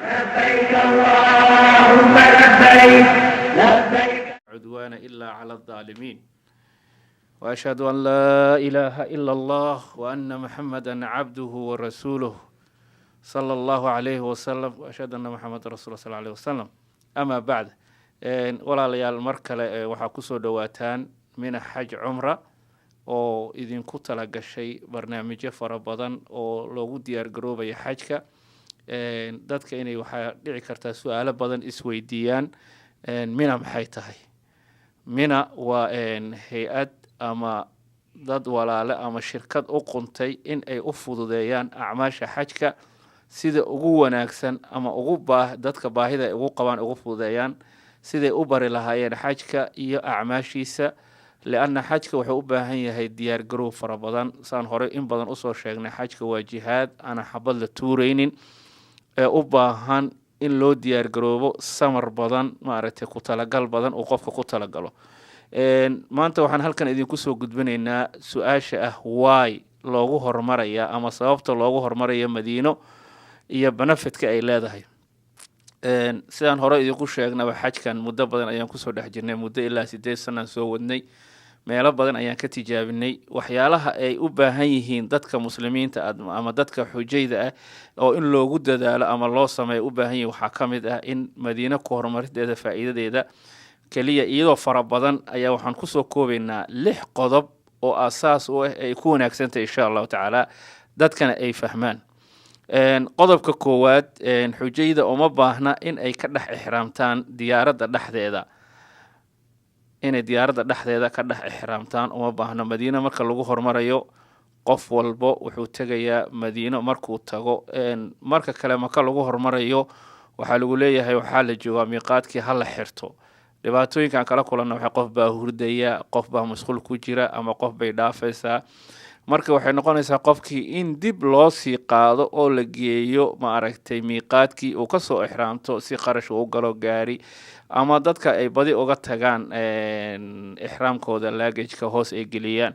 لبيك اللهم لبيك لبيك عدوان إلا على الظالمين وأشهد أن لا إله إلا الله وأن محمدا عبده ورسوله صلى الله عليه وسلم وأشهد أن محمد رسول الله صلى الله عليه وسلم أما بعد walaalayaal mar kale waxaa kusoo dhawaataan mina xaj cumra oo idinku tala gashay barnaamijyo fara badan oo loogu diyaar garoobaya xajka dadka inay waxaa dhici kartaa su-aalo badan isweydiiyaan mina maxay tahay mina waa hay-ad ama dad walaale ama shirkad u quntay in ay u fududeeyaan acmaasha xajka sida ugu wanaagsan ama dadka baahida ay ugu qabaan ugu fududeeyaan siday u bari lahaayeen xajka iyo acmaashiisa lianna xajka wuxuu u baahan yahay diyaar garow fara badan saan horey in badan usoo sheegnay xajka waa jihaad ana xabad la tuureynin ee u baahan in loo diyaar garoobo samar badan maaragtay ku talagal badan uu qofka ku talagalo maanta waxaan halkan idinku soo gudbinaynaa su-aasha ah why loogu horumaraya ama sababta loogu horumaraya madiino iyo benefitka ay leedahay sidaan hore idinku sheegnaba xajkan muddo badan ayaan kusoo dhex jirnay muddo ilaa 8 sanaan soo wadnay meelo badan ayaan ka tijaabinay waxyaalaha ay u baahan yihiin dadka muslimiinta ama dadka xujayda ah oo in loogu dadaalo ama loo sameeyo u baahan yihiin waxaa ka mid ah in madiino ku horumarideeda faa'iidadeeda kaliya iyadoo fara badan ayaa waxaan kusoo koobaynaa 6 qodob oo asaas u ah ay ku wanaagsantahay insha allahu tacaala dadkana ay fahmaan qodobka koowaad xujayda uma baahna in ay ka dhex ixraamtaan diyaaradda dhexdeeda inay diyaaradda dhexdeeda ka dhex ixraamtaan uma baahna madiino marka lagu hormarayo qof walbo wuxuu tegayaa madiino markuu tago marka kale marka lagu hormarayo waxaa lagu leeyahay waxaa la joogaa miiqaadkii hala xirto dhibaatooyinkan kala kulanna waxa qof baa hurdaya qof baa masquul ku jira ama qof bay dhaafaysaa marka waxay noqonaysaa qofkii in dib loo sii qaado oo la geeyo maaragtay miiqaadkii uu ka soo ixraamto si qarash uu galo gaari ama dadka ay badi uga tagaan ixraamkooda laagajka hoos ay geliyaan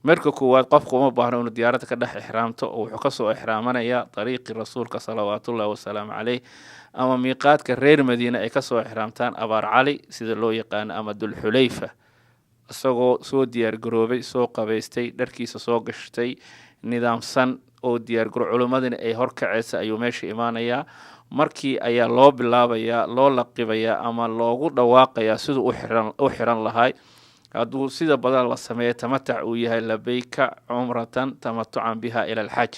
marka koowaad qofku uma baahno inuu diyaaradda ka dhex ixraamto oo wuxuu ka soo ixraamanayaa dariiqii rasuulka salawaatullahi wasalaamu caleyh ama miiqaadka reer madiina ay ka soo ixraamtaan abaar cali sida loo yaqaano ama dulxulayfa isagoo soo diyaar garoobay soo qabaystay dharkiisa soo gashtay nidaamsan oo diyaar garo culimadina ay horkacaysa ayuu meesha imaanayaa markii ayaa loo bilaabayaa loo laqibayaa ama loogu dhawaaqayaa siduu u xiran lahay hadduu sida badan la sameeyo tamatac uu yahay labayka cumratan tamatucan biha ila alxaj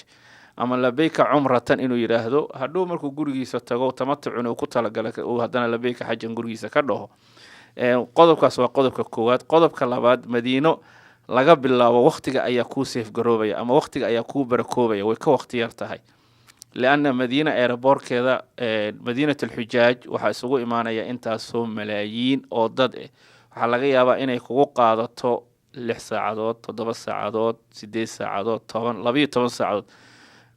ama labayka cumratan inuu yidhaahdo hadhow markuu gurigiisa tago tamatucun uu ku talagala uu haddana labayka xajan gurigiisa ka dhaho qodobkaas waa qodobka koowaad qodobka labaad madiino laga bilaabo waqtiga ayaa kuu safe garoobaya ama waqtiga ayaa kuu barakoobaya way ka waqti yar tahay lianna madiina aeroboortkeeda madiinat alxujaaj waxaa isugu imaanaya intaasoo malaayiin oo dad waxaa laga yaabaa inay kugu qaadato 6 saacadood 7 saacadood 8 saacadood 10 12 saacadood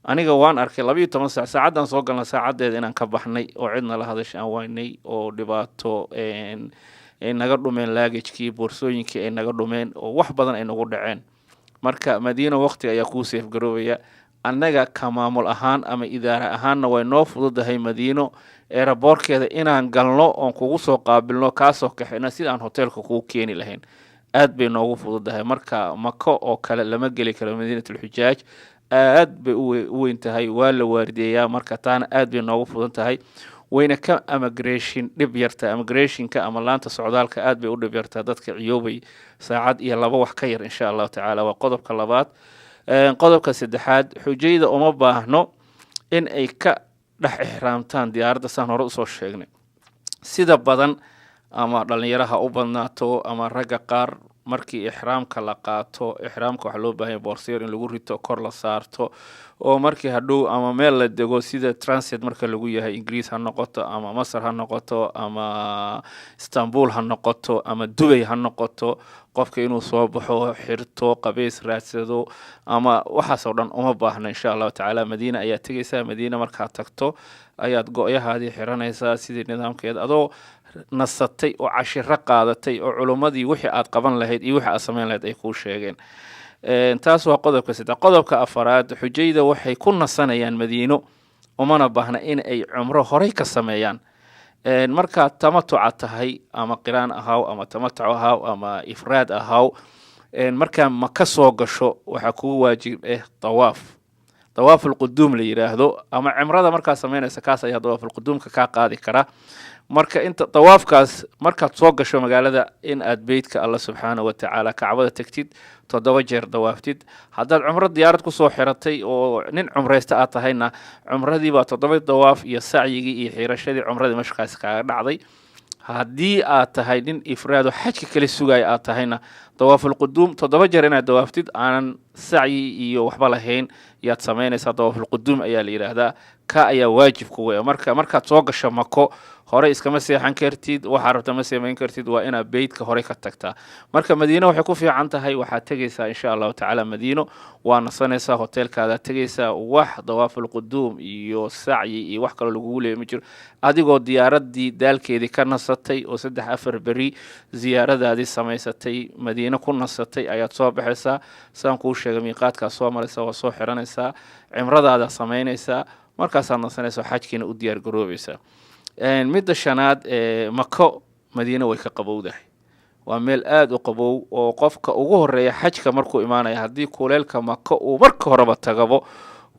aniga waan arkay 12 saac saacadan soo galna saacadeeda inaan ka baxnay oo cidna la hadashay aan waynay oo dhibaato ay naga dhumeen laagajkii boorsooyinkii ay naga dhumeen oo wax badan ay nagu dhaceen marka madiino waqtiga ayaa kuu safe garoobaya annaga ka maamul ahaan ama idaara ahaanna way noo fududahay madiino aeroboortkeeda inaan galno oon kugu soo qaabilno kaasoo kaxayno sidaan hoteelka kugu keeni lahayn aad bay noogu fududahay marka mako oo kale lama geli karo madiinatulxujaaj aad bay u weyn tahay waa la waardiyeyaa marka taana aad bay noogu fudan tahay wayna ka immigration dhib yarta immigrationka ama laanta socdaalka aad bay u dhib yartaa dadka ciyoobay saacad iyo 2 wax ka yar insha allahu tacaala waa qodobka labaad qodobka saddexaad xujayda uma baahno in ay ka dhex ixraamtaan diyaaradda saan hore usoo sheegnay sida badan ama dhalinyaraha u badnaato ama ragga qaar markii ixraamka la qaato ixraamka waxa loo baahan yahay boorseer in lagu rito kor la saarto oo markii hadhow ama meel la dego sida transit marka lagu yahay Ingiriis ha noqoto ama Masar ha noqoto ama Istanbul ha noqoto ama Dubai ha noqoto qofka inuu soo baxo xirto qabeys raadsado ama waxaas oo dhan uma baahna insha Allah taala Madiina ayaa tagaysaa Madiina marka tagto ayaad go'yahaadii xiranaysaa sidii nidaamkeeda adoo nasatay oo cashiro qaadatay oo culimadii wixii aad qaban lahayd iyo wixii aad sameyn lahayd ay ku sheegeen taas waa qodobka saddex qodobka afaraad xujayda waxay ku nasanayaan Madiino umana baahna in ay cumro horey ka sameeyaan. marka tamatuca tahay ama qiraan ahaw ama tamatuc ahaw ama ifraad ahaw marka ma ka soo gasho waxa kugu waajib طواف القدوم la yiraahdo ama cimrada marka sameynaysa kaas ayaa طواف القدومka ka qaadi kara. marka inta tawaafkaas markaad soo gasho magaalada in aad beedka Allah subhanahu wa ta'ala kacbada tagtid 7 jeer dawaaftid. haddaad cumro diyaarad ku soo xiratay oo nin cumreysta aad tahayna cumradii baa 7 dawaaf iyo sacyigii iyo xirashadii cumradii mashqaas kaaga dhacday. haddii aad tahay nin ifraado xajka kala sugay aad tahayna tawaaful quduum 7 jeer inaad dawaaftid aanan sacyi iyo waxba lahayn yaad sameynaysaa. tawaaful quduum ayaa la yiraahdaa ka ayaa waajib kugu ah. markaad soo gasho Mako hore iskama seexan kartid waxa rabta ma sameyn kartid waa inaad beedka hore ka tagtaa. marka Madiina waxay ku fiican tahay waxaad tagaysaa insha Allah ta'ala Madiino waa nasanaysaa hotelkaada tagaysaa wax tawaaful quduum iyo sacyi iyo wax kale lagu leeyahay ma jiro adigoo diyaaradii daalkeedii ka nasatay oo 3-4 bari ziyaaradaadii samaysatay Madiina ku nasatay ayaad soo baxaysaa. saan ku sheegay miiqaadka soo maraysaa waa soo xiranaysaa cimradaada sameynaysaa markaas aad nasanaysaa xajkiina u diyaar garoobaysaa. midda shanaad Mako Madiina way ka qabowdahay waa meel aad u qabow oo qofka ugu horeeya xajka markuu imaanaya haddii kuleelka Mako uu marka horeba tagabo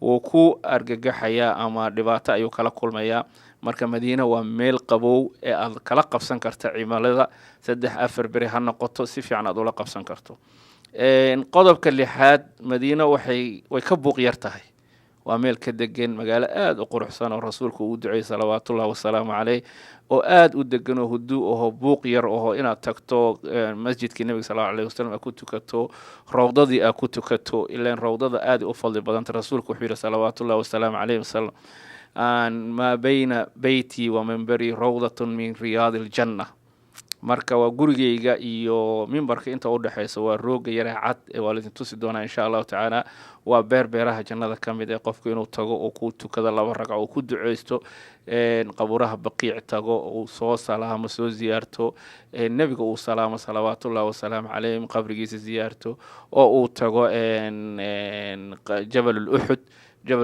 wuu ku argagaxaya ama dhibaato ayuu kala kulmaya. marka Madiina waa meel qabow ee aad kala qabsan karta cimilada 3-4 bari ha noqoto si fiican aad ula qabsan karto. qodobka lixaad Madiina way ka buuq yar tahay waa meel ka degan magaalo aad u quruxsan oo rasuulku uu duceeyay salawaatullaahi wasalaamu calayh oo aad u degan oo huduu oo buuq yar oo inaad tagto masjidkii nabiga sallallahu alayhi wasallam ku tukato rawdadii ku tukato ilaa rawdada aad u fadli badan rasuulku wuxuu yiri salawaatullaahi wasalaamu calayhi wasallam an ma bayna bayti wa minbari rawdatun min riyadil janna. marka waa gurigeyga iyo mimbarka inta u dhaxaysa waa rooga yar cad ee waalidin tusi doona insha Allah ta'ala waa beeraha jannada kamid ee qofku inuu tago oo ku tukada 2 ragco oo ku duceysto qaburaha baqiic tago oo soo salaamo soo ziyaarto nabiga uu salaamo salawaatullaahi wasalaamu calayhi qabrigiisa ziyaarto oo uu tago jabal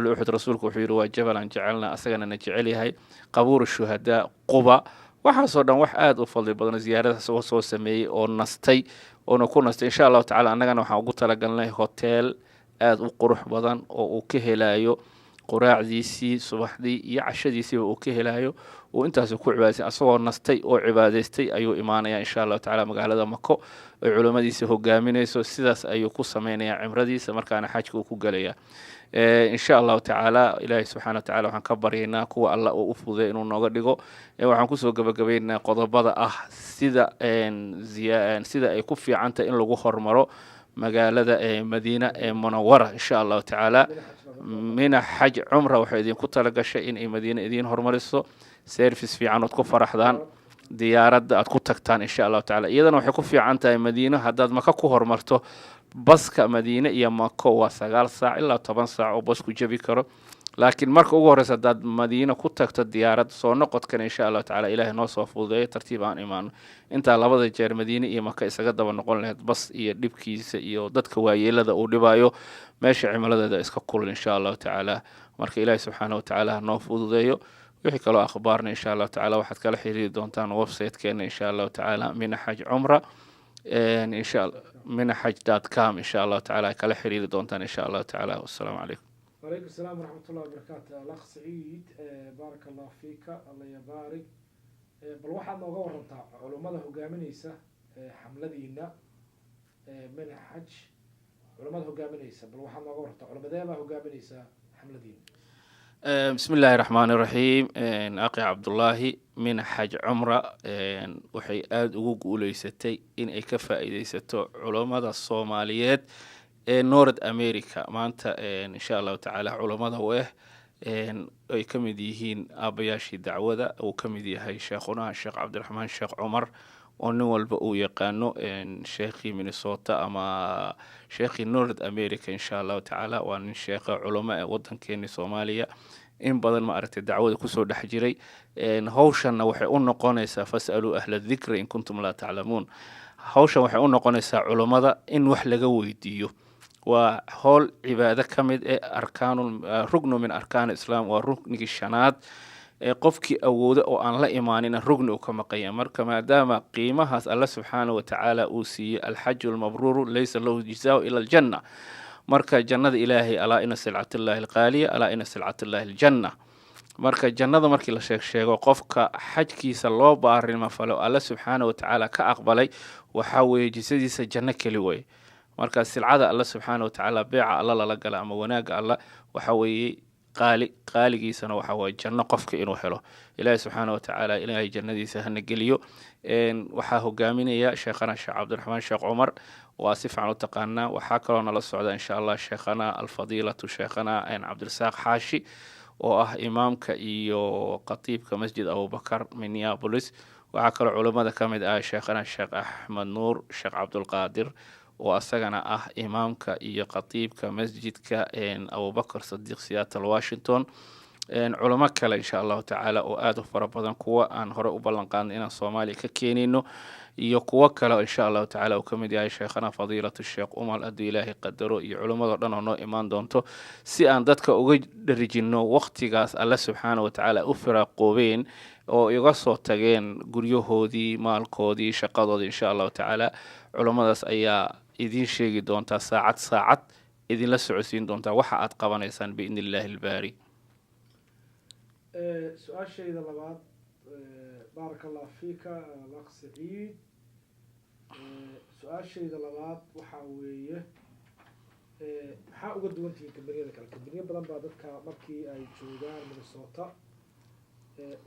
al-Uhud rasuulku wuxuu yiri waa jabalan jecelna asagana na jecel yahay qabuur shuhada Quba waxaasoo dhan wax aad u fadli badan ziyaarada soo sameeyay oo nastay oo ku nastay insha Allah ta'ala annagana waxaan ugu talagalnay hotel aad u qurux badan oo uu ka helayo quraacdiisii subaxdii iyo cashadiisii uu ka helayo oo intaas ku cibaadeysan asagoo nastay oo cibaadaystay ayuu imaanaya insha Allah ta'ala magaalada Mako oo culimadiisa hogaaminayso sidaas ayuu ku sameeynaya cimradiisa markaana xajka uu ku galaya. insha Allah ta'ala ilaahay subhanahu wa ta'ala waxaan ka baryaynaa kuwa Allah oo u fududeeyo inuu nooga dhigo. waxaan ku soo gabagabeynaa qodobada sida ay ku fiicanta in lagu hormaro magaalada Madiina Munawwara insha Allah ta'ala mina xaj cumra waxay idin ku tala gashay in ay Madiina idin hormariso service fiican oo ku faraxdaan diyaaradda aad ku tagtaan insha Allah ta'ala iyadana waxay ku fiican tahay Madiina haddaad Maka ku hormarto baska Madiina iyo Mako waa 9 saac ilaa 10 saac oo basku jabi karo laakiin marka ugu horeysa dad Madiina ku tagto diyaarad soo noqodkan insha Allah ta'ala ilaahay noo soo fududeeyo tartiib aan imaano inta labada jeer Madiina iyo Maka isaga daba noqon lahayd bas iyo dhibkiisa iyo dadka waayeelada uu dhibayo meesha cimiladeeda iska kulul insha Allah ta'ala. marka ilaahay subhanahu wa ta'ala noo fududeeyo wixii kale akhbaarna insha Allah ta'ala waxaad kala xiriiri doontaan website-keena insha Allah ta'ala minhaj umra insha Allah minhaj.com insha Allah ta'ala kala xiriiri doontaan insha Allah ta'ala. wassalaamu calaykum. وعليكم السلام ورحمة الله وبركاته. الأخ سعيد بارك الله فيك الله يبارك. بل واحد نوغا ورنتا علمada hogaaminaysa xamladiina minhaj علمada hogaaminaysa bal waxa nooga warta culamadeeba hogaaminaysa xamladiina. بسم الله الرحمن الرحيم. أخي عبد الله من حج عمرة waxay aad ugu guuleysatay in ay ka faa'iideysato culimada Soomaaliyeed North America maanta insha Allah ta'ala culimada ay kamid yihiin aabayaashii dacwada oo kamid yahay sheekhuna Sheekh Cabdiraxmaan Sheekh Cumar oo nin walba uu yaqaano sheekhi Minnesota ama sheekhi North America insha Allah ta'ala waa nin sheekh culimo wadankeena Soomaaliya in badan ma aragtay dacwada ku soo dhex jiray hawshanna waxay u noqonaysaa fasalu ahla dhikri in kuntum la ta'lamun. hawshan waxay u noqonaysaa culimada in wax laga weydiiyo waa howl cibaado ka mid ee rugnu min arkaan islaam, waa ruknigii shanaad ee qofkii awooda oo aan la imaanina rugni uu ka maqanya. marka maadaama qiimahaas alla subxaana wa tacaala uu siiyey alxaju almabruuru laysa lahu jizaau ila aljanna, marka jannada ilaahay alaa ina silcatullahi alqaaliya alaa ina silcatullahi aljanna. marka jannada markii la sheego qofka xajkiisa loo baarima falo alla subxaana wa tacaala ka aqbalay, waxaa weeye jisadiisa janno keli wey. marka silcada alla subxaana wa tacaala beeca alla lala gala ama wanaaga alla waxa weeye qaaligiisana waxa waye janno qofka inuu helo. ilaahay subxaana wa tacaala ilaahay jannadiisa hana geliyo. waxaa hogaaminaya sheekhana sheekh cabdiraxmaan sheekh cumar, waa si fiican u taqaanaa. waxaa kaloo nala socda insha allah sheekhana alfadiilatu sheekhana cabdirasaaq xaashi oo ah imaamka iyo khatiibka masjid abubakar minneapolis. waxaa kaloo culimmada ka mid ah sheekhana sheekh axmed nuur sheekh cabdulqaadir oo asagana ah imaamka iyo khatiibka masjidka abubakar sadiiq seattle washington. culimo kale insha allahu tacaala oo aada u fara badan, kuwa aan hore u ballan qaadna inaan soomaaliya ka keenayno iyo kuwo kale insha allahu tacaala uu ka mid yahay sheekhana fadiilatu sheekh umal hadduu ilaahay qadaro, iyo culimmadoo dhan oo noo imaan doonto si aan dadka uga dharijinno waqtigaas alla subxaana wa tacaala u firaaqoobeen oo iga soo tageen guryahoodii, maalkoodii, shaqadoodii. insha allahu tacaala culimmadaas ayaa idiin sheegi doontaa saacad idinla socodsiin doontaa waxa aad qabanaysaan biidni illaahi albaari. su-aashayda labaad, baaraka allahu fiika alakh saciid. su-aashayda labaad waxaa weeye maxaa uga duwan tihiin kambaniyada kale? kambaniyo badan baa dadka markii ay joogaan minnesota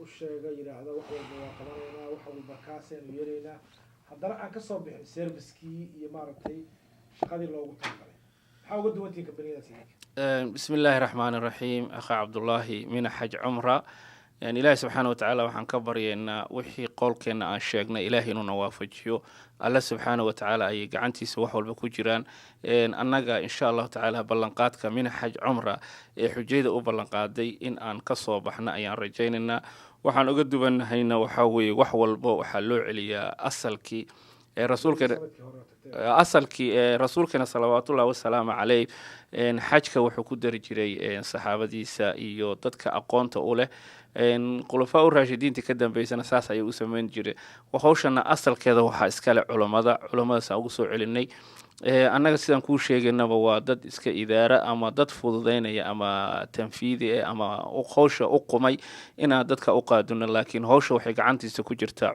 u sheega, yidhaahda wax walba waa qabanaynaa, wax walba kaasaynu yeelaynaa, haddana aan kasoo bixin servicekii iyo maaragtay shaqadii loogu talagalay. maxaa uga duwan tihiin kambaniyadaas? bismi illaahi raxmaani raxiim. akha cabdullaahi mina xaj cumra, ilaahi subxaana wa tacaala waxaan ka baryaynaa wixii qowlkeenna aan sheegnay ilaahay inuuna waafajiyo. alla subxaana wa tacaala ayay gacantiisa wax walba ku jiraan. annaga insha allahu tacaala ballanqaadka mina xaj cumra ee xujayda u ballanqaaday in aan kasoo baxna ayaan rajaynaynaa. waxaan uga duwanahayna waxaa weeye wax walbo waxaa loo celiyaa asalkii rasuulkeena salawaatullahi wasalaamu caleyh. xajka wuxuu ku dari jiray saxaabadiisa iyo dadka aqoonta u leh. khulafaa u raashidiinta ka dambeysana saas ayay u samayn jiray. hawshana asalkeeda waxaa iskale culimmadaas aan ugu soo celinay. annaga sidaan kuu sheegaynaba waa dad iska idaara ama dad fududaynaya ama tanfiidi ama hawsha u qumay inaan dadka u qaadino, laakiin hawsha waxay gacantiisa ku jirtaa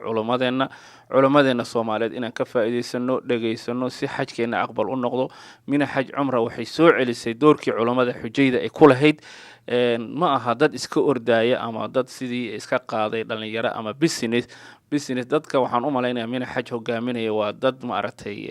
culimmadeenna soomaaliyeed inaan ka faa'iidaysano, dhegaysano si xajkeenna aqbal u noqdo. mina xaj cumra waxay soo celisay doorkii culimmada xujayda ay ku lahayd. ma aha dad iska ordaaya ama dad sidii iska qaaday dhalinyaro ama business. dadka waxaan u malaynayaa mina xaj hogaaminaya waa dad maaragtay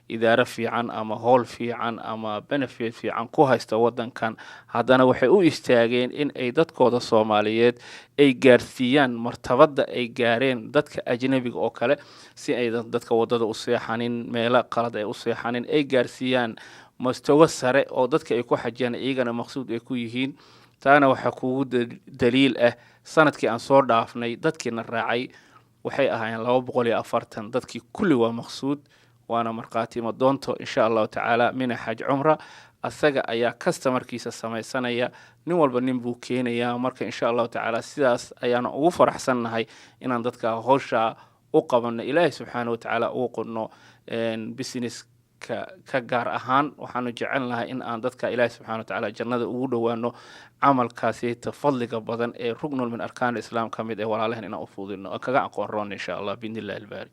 idaaro fiican ama howl fiican ama benefit fiican ku haysta wadankan, haddana waxay u istaageen in ay dadkooda soomaaliyeed ay gaarsiiyaan martabada ay gaareen dadka ajnabiga oo kale, si ay dadka wadada u seexanin, meelo qalad ay u seexanin, ay gaarsiiyaan mustawa sare oo dadka ay ku xajiyaan iyagana maqsuud ay ku yihiin. taana waxaa kugu daliil ah sanadkii aan soo dhaafnay dadkiina raacay waxay ahaayeen 240. dadkii kulli waa maqsuud, waana marqaatimo doonto insha allahu tacaala. mina xaj cumra asaga ayaa customarkiisa samaysanaya, nin walba nin buu keenayaa. marka insha allahu tacaala sidaas ayaan ugu faraxsannahay inaan dadka hawsha u qabanno, ilaahay subxaana wa tacaala ugu qodno business ka gaar ahaan. waxaanu jecelnahay in aan dadka ilaahay subxana wa tacaala jannada ugu dhowaano camalkaasi fadliga badan ee rugnul min arkaan islaam ka mid ee walaalahan inaan u fuudino kaga aqoon roon insha allah biidni illahi albaari.